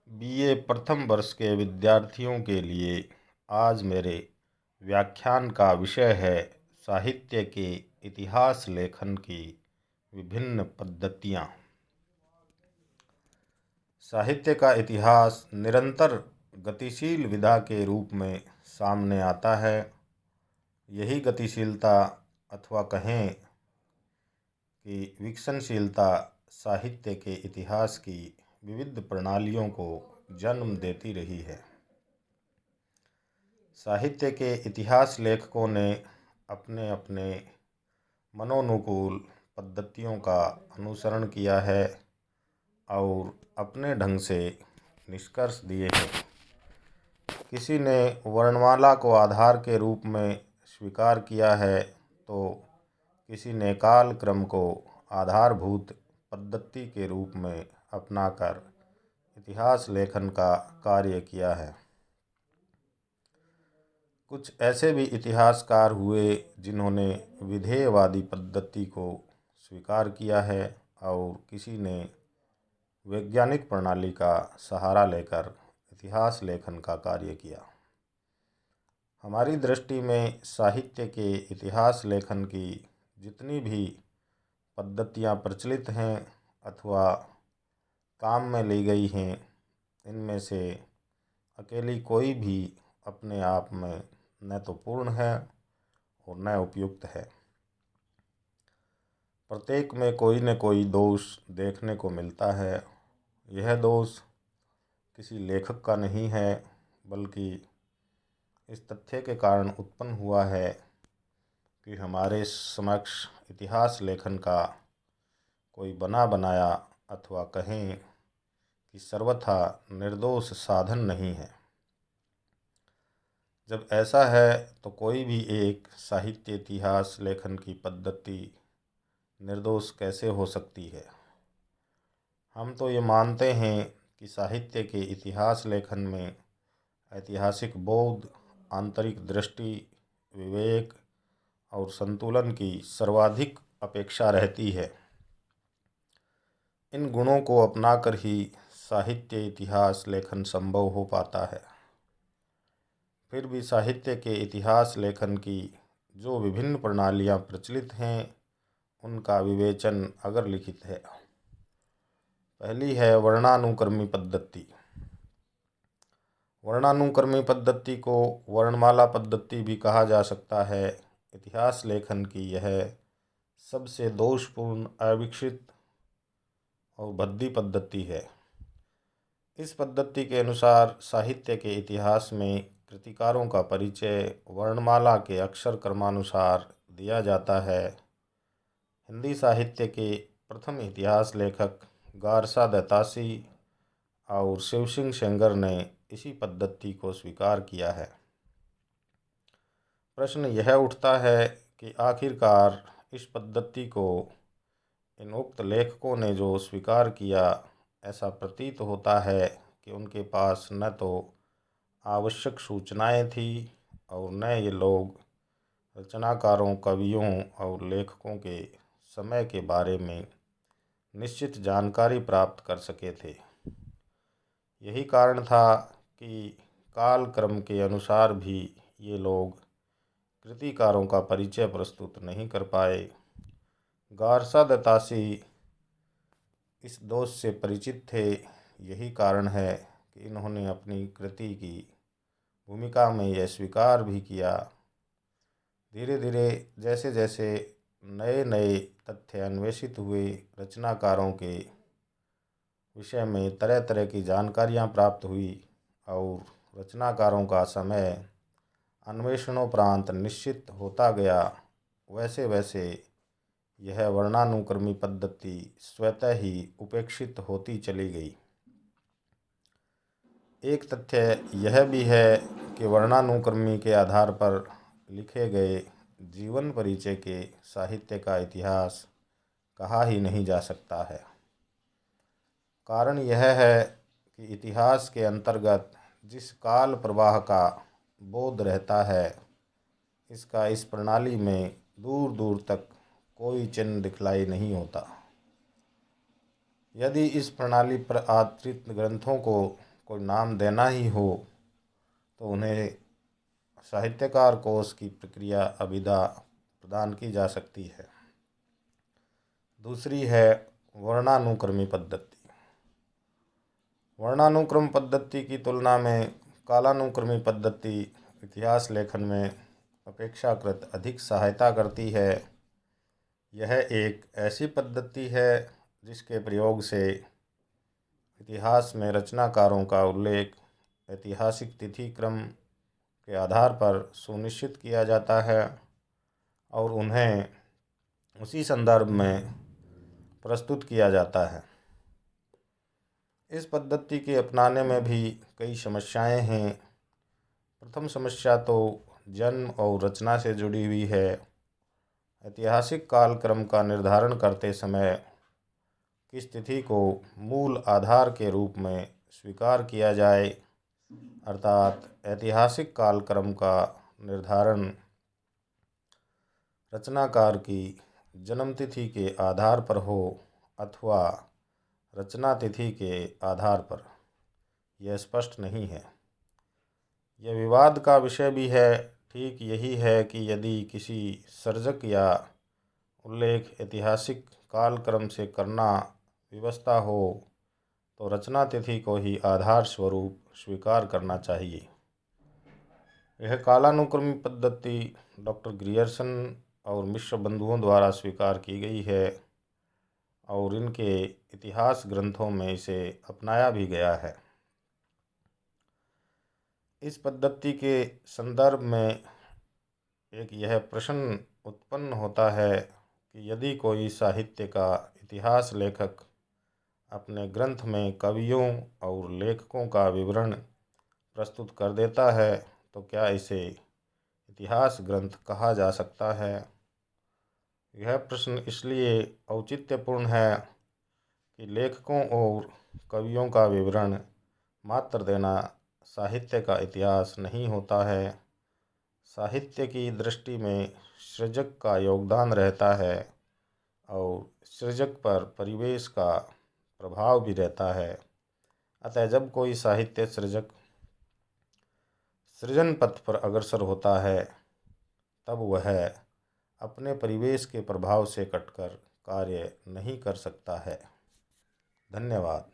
BA प्रथम वर्ष के विद्यार्थियों के लिए आज मेरे व्याख्यान का विषय है साहित्य के इतिहास लेखन की विभिन्न पद्धतियाँ। साहित्य का इतिहास निरंतर गतिशील विधा के रूप में सामने आता है। यही गतिशीलता अथवा कहें कि विकसनशीलता साहित्य के इतिहास की विविध प्रणालियों को जन्म देती रही है। साहित्य के इतिहास लेखकों ने अपने अपने मनोनुकूल पद्धतियों का अनुसरण किया है और अपने ढंग से निष्कर्ष दिए हैं। किसी ने वर्णमाला को आधार के रूप में स्वीकार किया है तो किसी ने काल क्रम को आधारभूत पद्धति के रूप में अपनाकर इतिहास लेखन का कार्य किया है। कुछ ऐसे भी इतिहासकार हुए जिन्होंने विधेयवादी पद्धति को स्वीकार किया है और किसी ने वैज्ञानिक प्रणाली का सहारा लेकर इतिहास लेखन का कार्य किया। हमारी दृष्टि में साहित्य के इतिहास लेखन की जितनी भी पद्धतियाँ प्रचलित हैं अथवा काम में ली गई हैं, इनमें से अकेली कोई भी अपने आप में न तो पूर्ण है और न उपयुक्त है। प्रत्येक में कोई न कोई दोष देखने को मिलता है। यह दोष किसी लेखक का नहीं है, बल्कि इस तथ्य के कारण उत्पन्न हुआ है कि हमारे समक्ष इतिहास लेखन का कोई बना बनाया अथवा कहें कि सर्वथा निर्दोष साधन नहीं है। जब ऐसा है तो कोई भी एक साहित्य इतिहास लेखन की पद्धति निर्दोष कैसे हो सकती है। हम तो ये मानते हैं कि साहित्य के इतिहास लेखन में ऐतिहासिक बोध, आंतरिक दृष्टि, विवेक और संतुलन की सर्वाधिक अपेक्षा रहती है। इन गुणों को अपनाकर ही साहित्य इतिहास लेखन संभव हो पाता है। फिर भी साहित्य के इतिहास लेखन की जो विभिन्न प्रणालियाँ प्रचलित हैं, उनका विवेचन अगर लिखित है। पहली है वर्णानुक्रमी पद्धति। वर्णानुक्रमी पद्धति को वर्णमाला पद्धति भी कहा जा सकता है। इतिहास लेखन की यह सबसे दोषपूर्ण, अविकसित और भद्दी पद्धति है। इस पद्धति के अनुसार साहित्य के इतिहास में कृतिकारों का परिचय वर्णमाला के अक्षर क्रमानुसार दिया जाता है। हिंदी साहित्य के प्रथम इतिहास लेखक गारसा दत्तासी और शिवसिंह सेंगर ने इसी पद्धति को स्वीकार किया है। प्रश्न यह उठता है कि आखिरकार इस पद्धति को इन उक्त लेखकों ने जो स्वीकार किया, ऐसा प्रतीत होता है कि उनके पास न तो आवश्यक सूचनाएं थी और न ये लोग रचनाकारों, कवियों और लेखकों के समय के बारे में निश्चित जानकारी प्राप्त कर सके थे। यही कारण था कि काल क्रम के अनुसार भी ये लोग कृतिकारों का परिचय प्रस्तुत नहीं कर पाए। गारसा दत्तासी इस दोष से परिचित थे। यही कारण है कि इन्होंने अपनी कृति की भूमिका में यह स्वीकार भी किया। धीरे धीरे जैसे जैसे नए नए तथ्य अन्वेषित हुए, रचनाकारों के विषय में तरह तरह की जानकारियाँ प्राप्त हुई और रचनाकारों का समय अन्वेषणोपरांत निश्चित होता गया, वैसे वैसे यह वर्णानुक्रमी पद्धति स्वतः ही उपेक्षित होती चली गई। एक तथ्य यह भी है कि वर्णानुक्रमी के आधार पर लिखे गए जीवन परिचय के साहित्य का इतिहास कहा ही नहीं जा सकता है। कारण यह है कि इतिहास के अंतर्गत जिस काल प्रवाह का बोध रहता है, इसका इस प्रणाली में दूर दूर तक कोई चिन्ह दिखलाई नहीं होता। यदि इस प्रणाली पर आधारित ग्रंथों को कोई नाम देना ही हो तो उन्हें साहित्यकार कोश की प्रक्रिया अभिधा प्रदान की जा सकती है। दूसरी है वर्णानुक्रमी पद्धति। वर्णानुक्रम पद्धति की तुलना में कालानुक्रमी पद्धति इतिहास लेखन में अपेक्षाकृत अधिक सहायता करती है। यह एक ऐसी पद्धति है जिसके प्रयोग से इतिहास में रचनाकारों का उल्लेख ऐतिहासिक तिथि क्रम के आधार पर सुनिश्चित किया जाता है और उन्हें उसी संदर्भ में प्रस्तुत किया जाता है। इस पद्धति के अपनाने में भी कई समस्याएं हैं। प्रथम समस्या तो जन्म और रचना से जुड़ी हुई है। ऐतिहासिक कालक्रम का निर्धारण करते समय किस तिथि को मूल आधार के रूप में स्वीकार किया जाए, अर्थात ऐतिहासिक कालक्रम का निर्धारण रचनाकार की जन्मतिथि के आधार पर हो अथवा रचना तिथि के आधार पर, यह स्पष्ट नहीं है। यह विवाद का विषय भी है। ठीक यही है कि यदि किसी सर्जक या उल्लेख ऐतिहासिक कालक्रम से करना विवशता हो तो रचना तिथि को ही आधार स्वरूप स्वीकार करना चाहिए। यह कालानुक्रमी पद्धति डॉक्टर ग्रियर्सन और मिश्र बंधुओं द्वारा स्वीकार की गई है और इनके इतिहास ग्रंथों में इसे अपनाया भी गया है। इस पद्धति के संदर्भ में एक यह प्रश्न उत्पन्न होता है कि यदि कोई साहित्य का इतिहास लेखक अपने ग्रंथ में कवियों और लेखकों का विवरण प्रस्तुत कर देता है तो क्या इसे इतिहास ग्रंथ कहा जा सकता है? यह प्रश्न इसलिए औचित्यपूर्ण है कि लेखकों और कवियों का विवरण मात्र देना साहित्य का इतिहास नहीं होता है। साहित्य की दृष्टि में सृजक का योगदान रहता है और सृजक पर परिवेश का प्रभाव भी रहता है। अतः जब कोई साहित्य सृजक सृजन पथ पर अग्रसर होता है तब वह अपने परिवेश के प्रभाव से कटकर कार्य नहीं कर सकता है। धन्यवाद।